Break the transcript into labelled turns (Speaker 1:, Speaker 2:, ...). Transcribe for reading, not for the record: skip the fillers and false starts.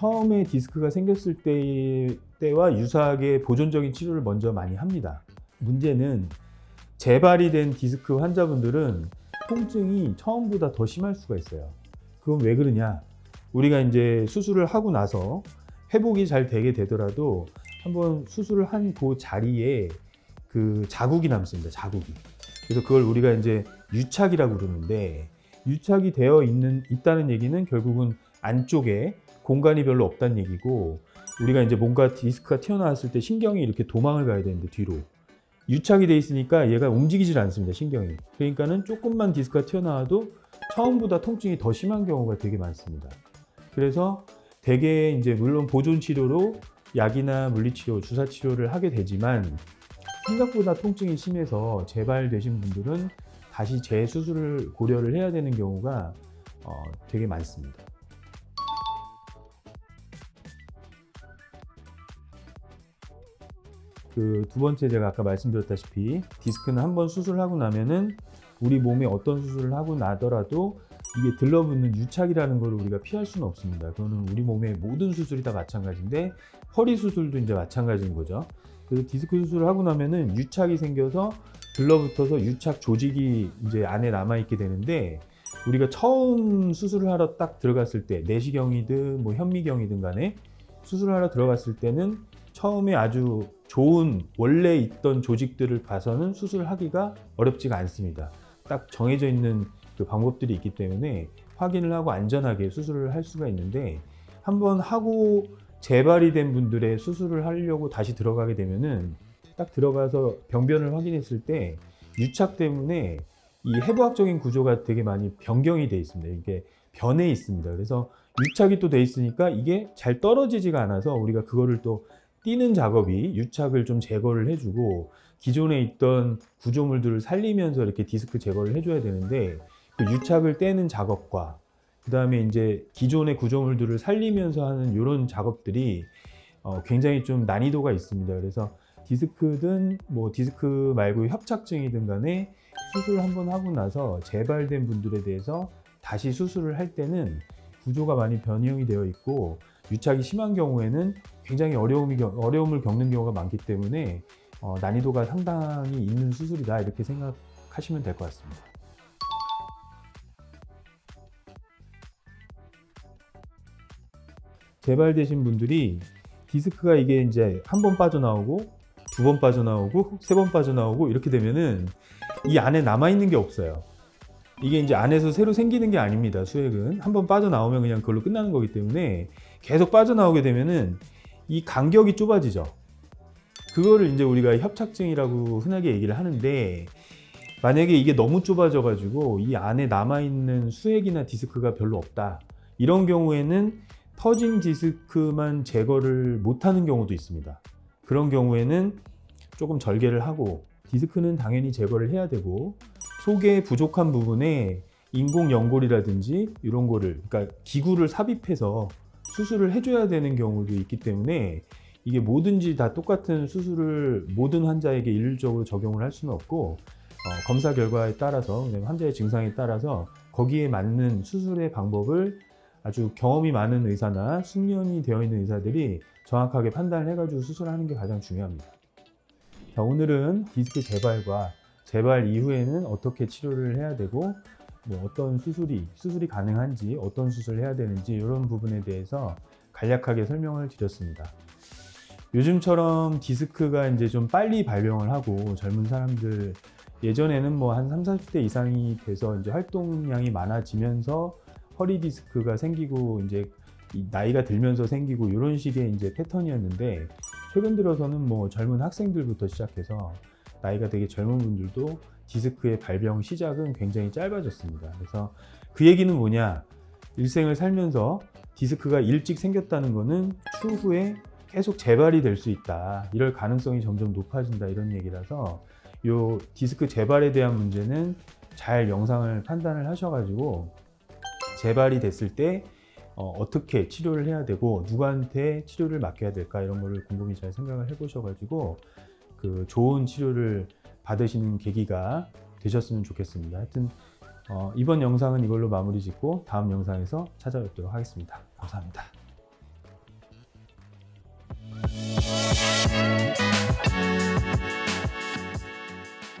Speaker 1: 처음에 디스크가 생겼을 때와 유사하게 보존적인 치료를 먼저 많이 합니다. 문제는 재발이 된 디스크 환자분들은 통증이 처음보다 더 심할 수가 있어요. 그건 왜 그러냐? 우리가 이제 수술을 하고 나서 회복이 잘 되게 되더라도 한번 수술을 한 그 자리에 그 자국이 남습니다. 자국이. 그래서 그걸 우리가 이제 유착이라고 그러는데, 유착이 되어 있다는 얘기는 결국은 안쪽에 공간이 별로 없다는 얘기고, 우리가 이제 뭔가 디스크가 튀어나왔을 때 신경이 이렇게 도망을 가야 되는데 뒤로 유착이 돼 있으니까 얘가 움직이질 않습니다. 신경이. 그러니까는 조금만 디스크가 튀어나와도 처음보다 통증이 더 심한 경우가 되게 많습니다. 그래서 대개 이제 물론 보존 치료로 약이나 물리치료, 주사 치료를 하게 되지만 생각보다 통증이 심해서 재발되신 분들은 다시 재수술을 고려를 해야 되는 경우가 되게 많습니다. 그 두 번째, 제가 아까 말씀드렸다시피 디스크는 한번 수술하고 나면은 우리 몸에 어떤 수술을 하고 나더라도 이게 들러붙는 유착이라는 걸 우리가 피할 수는 없습니다. 그거는 우리 몸의 모든 수술이 다 마찬가지인데 허리 수술도 이제 마찬가지인 거죠. 그래서 디스크 수술을 하고 나면은 유착이 생겨서 들러붙어서 유착 조직이 이제 안에 남아있게 되는데, 우리가 처음 수술을 하러 딱 들어갔을 때 내시경이든 뭐 현미경이든 간에 수술을 하러 들어갔을 때는 처음에 아주 좋은 원래 있던 조직들을 봐서는 수술을 하기가 어렵지가 않습니다. 딱 정해져 있는 그 방법들이 있기 때문에 확인을 하고 안전하게 수술을 할 수가 있는데, 한번 하고 재발이 된 분들의 수술을 하려고 다시 들어가게 되면은 딱 들어가서 병변을 확인했을 때 유착 때문에 이 해부학적인 구조가 되게 많이 변경이 돼 있습니다. 이게 변해 있습니다. 그래서 유착이 또 돼 있으니까 이게 잘 떨어지지가 않아서 우리가 그거를 또 띄는 작업이 유착을 좀 제거를 해주고 기존에 있던 구조물들을 살리면서 이렇게 디스크 제거를 해줘야 되는데, 그 유착을 떼는 작업과 그 다음에 이제 기존의 구조물들을 살리면서 하는 이런 작업들이 굉장히 좀 난이도가 있습니다. 그래서 디스크든 뭐 디스크 말고 협착증이든 간에 수술을 한번 하고 나서 재발된 분들에 대해서 다시 수술을 할 때는 구조가 많이 변형이 되어 있고 유착이 심한 경우에는 굉장히 어려움을 겪는 경우가 많기 때문에 난이도가 상당히 있는 수술이다, 이렇게 생각하시면 될 것 같습니다. 재발되신 분들이 디스크가 이게 이제 한 번 빠져나오고 두 번 빠져나오고 세 번 빠져나오고 이렇게 되면은 이 안에 남아있는 게 없어요. 이게 이제 안에서 새로 생기는 게 아닙니다. 수액은 한 번 빠져나오면 그냥 그걸로 끝나는 거기 때문에 계속 빠져나오게 되면은 이 간격이 좁아지죠. 그거를 이제 우리가 협착증이라고 흔하게 얘기를 하는데, 만약에 이게 너무 좁아져 가지고 이 안에 남아있는 수액이나 디스크가 별로 없다, 이런 경우에는 터진 디스크만 제거를 못하는 경우도 있습니다. 그런 경우에는 조금 절개를 하고, 디스크는 당연히 제거를 해야 되고 속에 부족한 부분에 인공 연골이라든지 이런 거를, 그러니까 기구를 삽입해서 수술을 해줘야 되는 경우도 있기 때문에 이게 뭐든지 다 똑같은 수술을 모든 환자에게 일률적으로 적용을 할 수는 없고, 검사 결과에 따라서, 환자의 증상에 따라서 거기에 맞는 수술의 방법을 아주 경험이 많은 의사나 숙련이 되어 있는 의사들이 정확하게 판단을 해가지고 수술하는 게 가장 중요합니다. 자, 오늘은 디스크 재발과 재발 이후에는 어떻게 치료를 해야 되고 뭐 어떤 수술이 가능한지, 어떤 수술을 해야 되는지 이런 부분에 대해서 간략하게 설명을 드렸습니다. 요즘처럼 디스크가 이제 좀 빨리 발병을 하고 젊은 사람들, 예전에는 뭐 한 30, 40대 이상이 돼서 이제 활동량이 많아지면서 허리 디스크가 생기고 이제 나이가 들면서 생기고 이런 식의 이제 패턴이었는데, 최근 들어서는 뭐 젊은 학생들부터 시작해서 나이가 되게 젊은 분들도 디스크의 발병 시작은 굉장히 짧아졌습니다. 그래서 그 얘기는 뭐냐, 일생을 살면서 디스크가 일찍 생겼다는 거는 추후에 계속 재발이 될 수 있다, 이럴 가능성이 점점 높아진다, 이런 얘기라서 요 디스크 재발에 대한 문제는 잘 영상을 판단을 하셔가지고 재발이 됐을 때 어떻게 치료를 해야 되고 누구한테 치료를 맡겨야 될까, 이런 거를 곰곰이 잘 생각을 해보셔가지고 그 좋은 치료를 받으시는 계기가 되셨으면 좋겠습니다. 하여튼 이번 영상은 이걸로 마무리 짓고 다음 영상에서 찾아뵙도록 하겠습니다. 감사합니다. 네.